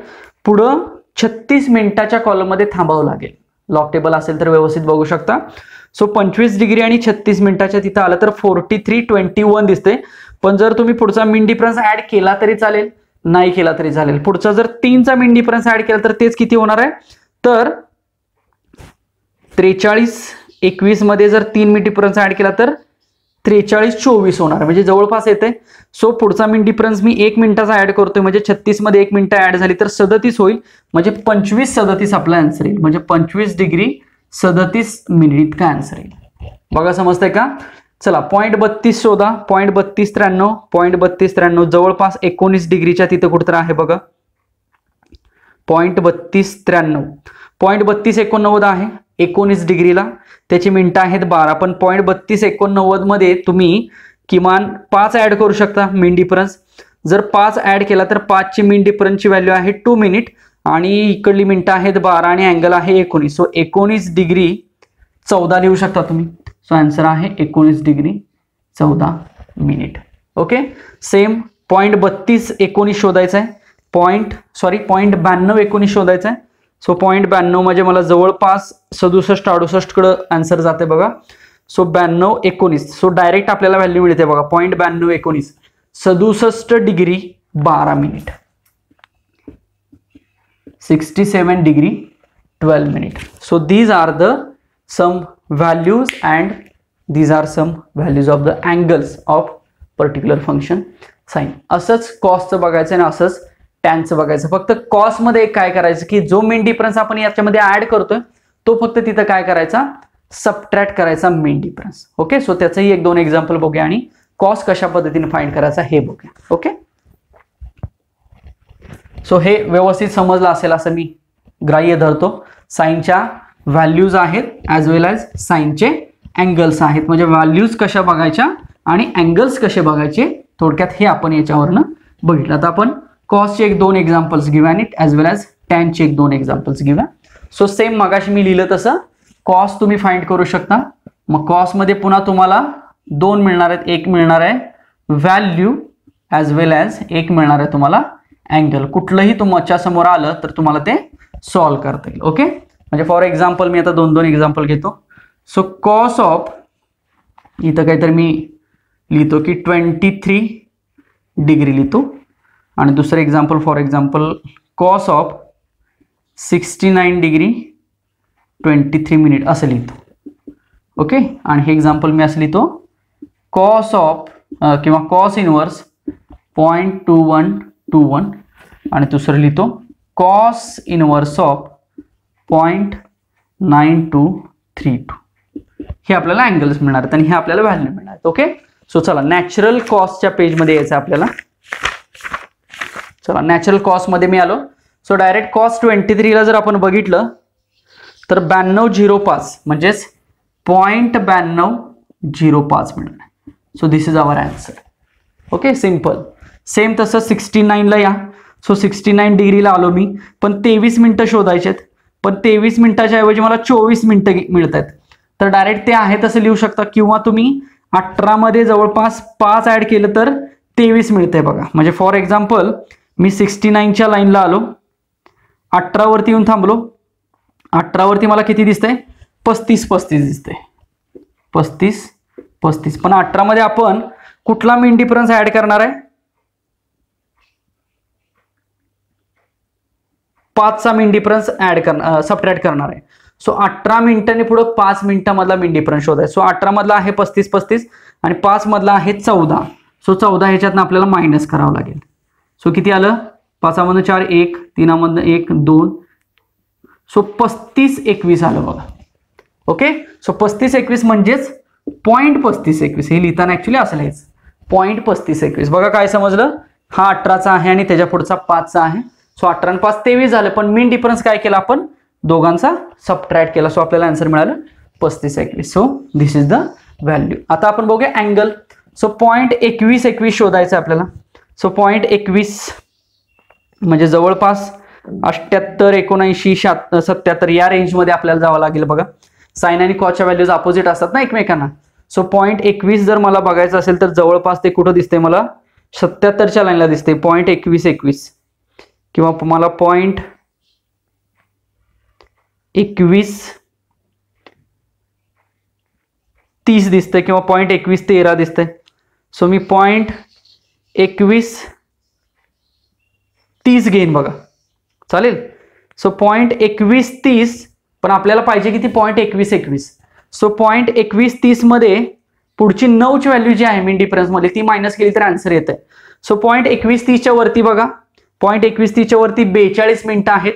पुढं 36 मिनिटाच्या कॉलम मध्ये थांबावं लागेल. लॉक टेबल असेल तर व्यवस्थित बघू शकता. सो 25 डिग्री आणि 36 मिनिटाच्या तिथं आलं तर 43:21 दिसते. पण जर तुम्ही पुढचा मीन डिफरन्स ऍड केला तरी चालेल, नाही केला तरी चालेल. पुढचा जर 3चा मीन डिफरन्स ऍड केला तर तेच किती होणार आहे, तर 43:21 मध्ये जर 3 मीन डिफरन्स ऍड केला तर 43:24 होणार, म्हणजे जवळपास येते. सो पुढचा मीन डिफरन्स मी 1 मिनिटाचा ऍड करतोय, म्हणजे 36 मध्ये 1 मिनिट ऍड झाली तर 37 होईल, म्हणजे 25:37 आपला आन्सर येईल. म्हणजे 25 डिग्री 37 मिनिट इतका आन्सर येईल. बघा समजतंय का? चला 0.32 शोधा. 0.3293 0.3293 जवळपास 19 डिग्रीच्या तिथे कुठतर आहे बघा. 0.3293 0.3289 आहे 19 डिग्रीला, त्याची मिनिटं आहेत 12. पण 0.3289 मध्ये तुम्ही किमान 5 ऍड करू शकता मीन डिफरन्स. जर 5 ऍड केला तर 5 ची मीन डिफरन्सची व्हॅल्यू आहे 2 मिनिट आणि इकडली मिनिटं आहेत 12 आणि अँगल आहे 19. सो 19 डिग्री 14 लिहू शकता तुम्ही. सो आन्सर आहे 19 डिग्री 14 मिनिट. ओके. सेम 0.3219 शोधायचं आहे. 0.9219 शोधायचं आहे. सो 0.92 म्हणजे मला जवळपास 67-68 कडे आन्सर जाते बघा. सो 92-19. सो डायरेक्ट आपल्याला व्हॅल्यू मिळते बघा 0.9219 67 degree 12 minute. 67 degree 12 minute. So these are the some values and these are some values of the angles of particular function sine. असंच कॉसचं बघायचं आणि असंच टॅनचं बघायचं. फक्त कॉस मध्ये काय करायचं की जो मीन डिफरन्स आपण याच्यामध्ये ऍड करतोय तो फक्त तिथं काय करायचा, सबट्रॅक्ट करायचा मीन डिफरन्स. ओके. सो त्याचंही 1-2 एक्झाम्पल बघूया आणि कॉस कशा पद्धतीने फाइंड करायचा हे बघूया. ओके. सो हे व्यवस्थित समजलं असेल असं मी ग्राह्य धरतो. साइनच्या व्हॅल्यूज आहेत ॲज वेल ॲज साइनचे अँगल्स आहेत, म्हणजे व्हॅल्यूज कशा बघायच्या आणि अँगल्स कसे बघायचे थोडक्यात हे आपण याच्यावरनं बघितलं. आता आपण कॉसचे 1-2 एक्झाम्पल्स घेऊया आणि ॲज वेल ॲज टॅनचे 1-2 एक्झाम्पल्स घेऊया. सो सेम मगाशी मी लिहिलं तसं कॉस तुम्ही फाइंड करू शकता. मग कॉसमध्ये पुन्हा तुम्हाला 2 मिळणार आहेत. एक मिळणार आहे व्हॅल्यू ॲज वेल ॲज एक मिळणार आहे तुम्हाला अँगल. कुठलंही तुमच्या समोर आलं तर तुम्हाला ते सॉल्व्ह करता येईल. ओके. म्हणजे फॉर एक्झाम्पल मी आता 2-2 एक्झाम्पल घेतो. सो कॉस ऑफ इथं काहीतरी मी लिहितो की 23 डिग्री लिहितो आणि दुसरं example for example cos of 69 degree 23 minute असं लिहितो. ओके. आणि हे एक्झाम्पल मी असं लिहितो कॉस ऑफ किंवा कॉस इनवर्स 0.2121 आणि दुसरं लिहितो कॉस इनवर्स ऑफ 0.9232. हे आपल्याला अँगल्स मिळणार आहेत आणि हे आपल्याला व्हॅल्यू मिळणार आहेत. ओके. सो चला नॅचरल कॉसच्या पेजमध्ये यायचं आपल्याला. चला नॅचरल कॉसमध्ये मी आलो. सो डायरेक्ट कॉस 23 ला जर आपण बघितलं तर 9205 म्हणजेच 0.9205 मिळणार. So this is our answer. Okay. Simple. Same तसं 69 ला या. सो 69 डिग्रीला आलो मी, पण 23 मिनिटं शोधायचे आहेत. पण 23 मिनिटाच्या ऐवजी मला 24 मिनिटं मिळत आहेत. तर डायरेक्ट ते आहे तसं लिहू शकता किंवा तुम्ही 18 मध्ये जवळपास 5 ऍड केलं तर 23 मिळतंय बघा. म्हणजे फॉर एक्झाम्पल मी 69च्या लाईनला आलो, 18 वरती येऊन थांबलो. 18 वरती मला किती दिसतंय, 35 दिसतंय. 35. पण 18 मध्ये आपण कुठला मीन डिफरन्स ऍड करणार आहे, 5चा मीन डिफरन्स ऍड करणार सबट्रॅक्ट करणार आहे. सो 18 मिनिटांनी पुढे 5 मिनिटांमधला मीन डिफरन्स शोधायचा. सो 18 मधला आहे 35 आणि 5 मधला आहे 14. सो 14 ह्याच्यातनं आपल्याला मायनस करावं लागेल. सो किती आलं, 5 मधनं 4 1, 3 मधनं 1 2. सो 35-21 आलं बघा. ओके. सो 35-21 म्हणजेच 0.3521 हे लिहिताना ऍक्च्युली असं लिहायचं 0.3521. बघा काय समजलं, हा 18चा आहे आणि त्याच्या पुढचा 5चा आहे. सो 18 आणि 5 23 झालं, पण मीन डिफरन्स काय केला आपण, दोघांचा सबट्रॅक्ट केला. सो आपल्याला आन्सर मिळालं 35-21. So this is the value. आता आपण बघूया अँगल. सो 0.2121 शोधायचं आपल्याला. सो 0.21 म्हणजे जवळपास 78 79 77 या रेंजमध्ये आपल्याला जावं लागेल बघा. साइन आणि कॉसच्या व्हॅल्यूज अपोजिट असतात ना एकमेकांना. सो 0.21 जर मला बघायचं असेल तर जवळपास ते कुठं दिसतंय मला, 77च्या लाईनला दिसते 0.2121 किंवा मला 0.21 30 दिसतंय किंवा 0.2113 दिसतंय. सो मी 0.2130 घेईन बघा, चालेल. सो 0.2130, पण आपल्याला पाहिजे किती 0.2121. सो 0.2130 मध्ये पुढची 9ची व्हॅल्यू जी आहे मीन डिफरन्स मध्ये ती मायनस केली तर आन्सर येत आहे. सो 0.2130च्या वरती बघा, 0.2130च्या वरती 42 मिनिटं आहेत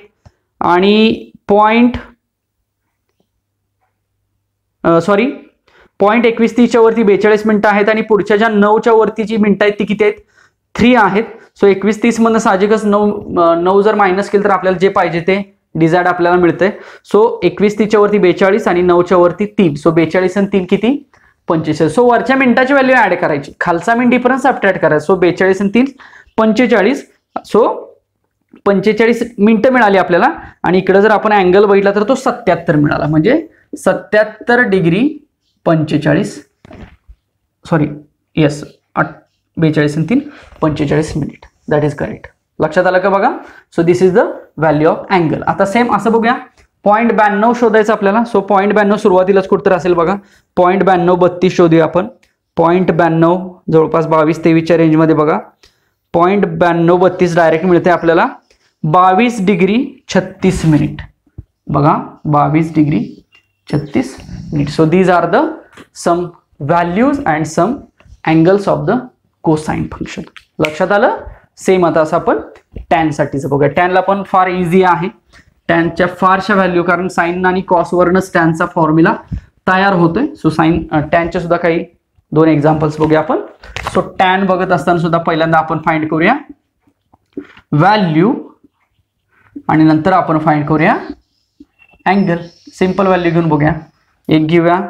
आणि 0.2130च्या वरती 42 मिनिटं आहेत आणि पुढच्या ज्या 9च्या वरती जी मिनिटं आहेत ती किती आहेत, 3 आहेत. सो 2130 मधनं साहजिकच 9 जर मायनस केलं तर आपल्याला जे पाहिजे ते डिझाईड आपल्याला मिळतंय. सो 2130च्या वरती 42 आणि 9च्या वरती 3. सो 42 आणि 3 किती, 45. सो वरच्या मिनिटाची व्हॅल्यू ऍड करायची, खालचा मिन डिफरन्स सबट्रॅक्ट करायचा. सो 42 आणि 3 45. सो 45 मिनिटं मिळाली आपल्याला आणि इकडे जर आपण अँगल बघितला तर तो 77 मिळाला, म्हणजे 77 डिग्री 45, सॉरी येस 42 आणि 3 45 मिनिट. That is correct. लक्षात आलं का बघा. So this is the value of angle. आता सेम असं बघूया, 0.92 शोधायचं आपल्याला. सो 0.92 सुरुवातीलाच कुठं असेल बघा, 0.9232 शोधूया आपण. 0.92 जवळपास 22-23च्या रेंजमध्ये बघा. 0.9232 डायरेक्ट मिळते आपल्याला 22 डिग्री 36 मिनिट. बघा 22 degree 36 minute. So these are the some values and some angles of the cosine function. लक्षात आलं. सेम आता असं आपण टॅन साठीचं बघूया. टॅनला पण फार इझी आहे, टॅनच्या फारशा व्हॅल्यू, कारण साइन आणि कॉस वरनच टॅनचा फॉर्म्युला तयार होतोय. सो साइन टॅनच्या सुद्धा काही 2 एक्झाम्पल्स बघूया आपण. सो टॅन बघत असताना सुद्धा पहिल्यांदा आपण फाइंड करूया व्हॅल्यू आणि नंतर आपण फाइंड करूया अँगल. सिंपल व्हॅल्यू घेऊन बघूया. एक घेऊया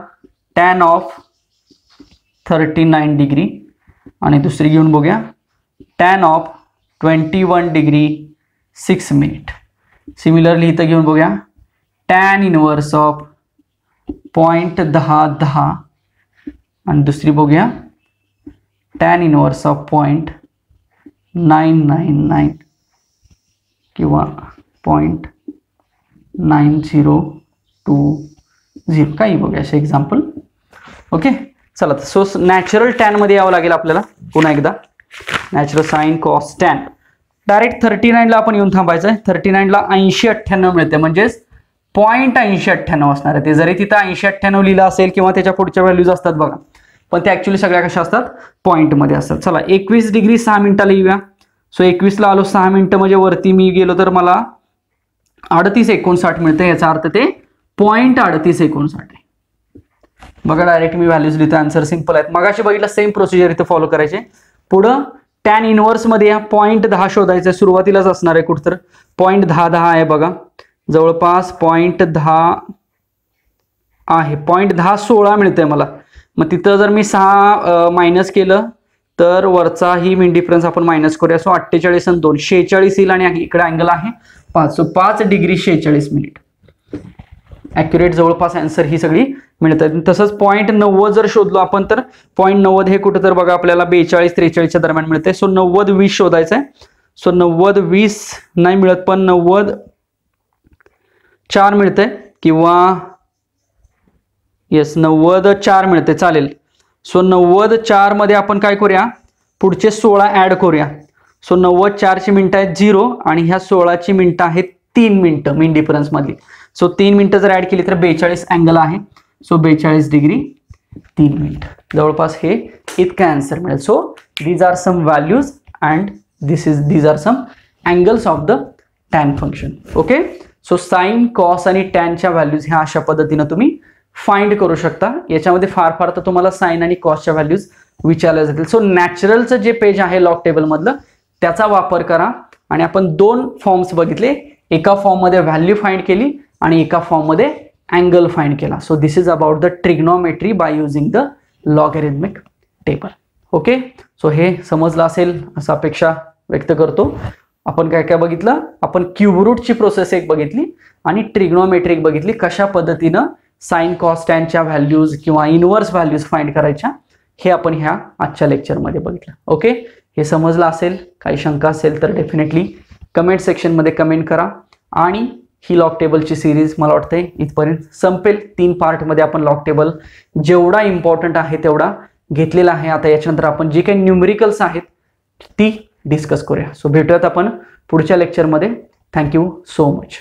टॅन ऑफ 39 डिग्री आणि दुसरी घेऊन बघूया tan of 21 degree 6 minute. Similarly इथं घेऊन बघूया टॅन इनवर्स ऑफ 0.10 आणि दुसरी बघूया टॅन इनवर्स ऑफ 0.999 किंवा 0.9020 काही बघूया असे एक्झाम्पल. ओके चला. सो नॅचरल टॅन मध्ये यावं लागेल आपल्याला पुन्हा एकदा. Natural sine cos tan direct 39ला आपण येऊन थांबायचं आहे. 39ला 80-98 मिळते, म्हणजेच 0.8098 असणार आहे. ते जरी तिथं 80-98 लिहिलं असेल किंवा त्याच्या पुढच्या व्हॅल्यूज असतात बघा, पण ते ऍक्च्युली सगळ्या कशा असतात, पॉईंटमध्ये असतात. चला 21 डिग्री 6 मिनिटाला येऊया. सो 21ला आलो 6 मिनिटं म्हणजे वरती मी गेलो तर मला 3859 मिळते. याचा अर्थ ते 0.3859 आहे. बघा डायरेक्ट मी व्हॅल्यूज लिहितो. आन्सर सिंपल आहेत. मगाशी बघितलं सेम प्रोसिजर इथं फॉलो करायचे. पुढं टॅन इनवर्स मध्ये या 0.10 शोधायचं. सुरुवातीलाच असणार आहे कुठं तर 0.10 आहे बघा, जवळपास 0.10 आहे. 0.1016 मिळतंय मला. मग तिथं जर मी 6 मायनस केलं तर वरचा ही मिन डिफरन्स आपण मायनस करूया. सो 48 आणि 2 46 येईल आणि इकडे अँगल आहे 5. So 5 degree 46 minute. ॲक्युरेट जवळपास आन्सर ही सगळी मिळतात. तसंच 0.90 जर शोधलो आपण तर 0.90 हे कुठं तर बघा आपल्याला 42-43च्या दरम्यान मिळते. सो 90-20 शोधायचं आहे. सो 90-20 नाही मिळत, पण 90-4 मिळते किंवा येस 90-4 मिळते, चालेल. सो 90-4 मध्ये आपण काय करूया, पुढचे 16 ऍड करूया. सो 90-4ची मिनिटं आहेत 0 आणि ह्या 16ची मिनिटं आहेत 3 मिनिटं मिन डिफरन्स मधली. सो 3 मिनिटं जर ऍड केली तर 42 अँगल आहे. So 42 degree 3 minute. जवळपास हे इतका आन्सर मिळेल. So these are some values and these are some angles of the tan function. Okay. So sine cos आणि टॅनच्या व्हॅल्यूज ह्या अशा पद्धतीनं तुम्ही फाइंड करू शकता. याच्यामध्ये फार तर तुम्हाला साइन आणि कॉसच्या व्हॅल्यूज विचारल्या जातील. सो नॅचरलचं जे पेज आहे लॉग टेबल मधलं त्याचा वापर करा. आणि आपण 2 फॉर्म्स बघितले. एका फॉर्म मध्ये व्हॅल्यू फाइंड केली आणि एका फॉर्म मध्ये अँगल फाइंड केला. So this is about the trigonometry bye using the logarithmic table. Okay. So हे समजलं असेल असं अपेक्षा व्यक्त करतो. आपण काय काय बघितलं, आपण क्यूब रूटची प्रोसेस एक बघितली आणि ट्रिग्नोमेट्रिक बघितली, कशा पद्धतीनं साइन कॉस टॅनच्या व्हॅल्यूज किंवा इनवर्स व्हॅल्यूज फाइंड करायच्या हे आपण ह्या आजच्या लेक्चरमध्ये बघितलं. ओके. हे समजलं असेल, काही शंका असेल तर डेफिनेटली कमेंट सेक्शनमध्ये कमेंट करा आणि ही लॉग टेबलची सिरीज मला वाटते इथपर्यंत संपेल. 3 पार्टमध्ये आपण लॉग टेबल जेवढा इम्पॉर्टंट आहे तेवढा घेतलेला आहे. आता याच्यानंतर आपण जे काही न्यूमेरिकल्स आहेत ती डिस्कस करूया. सो भेटूयात आपण पुढच्या लेक्चरमध्ये. Thank you so much.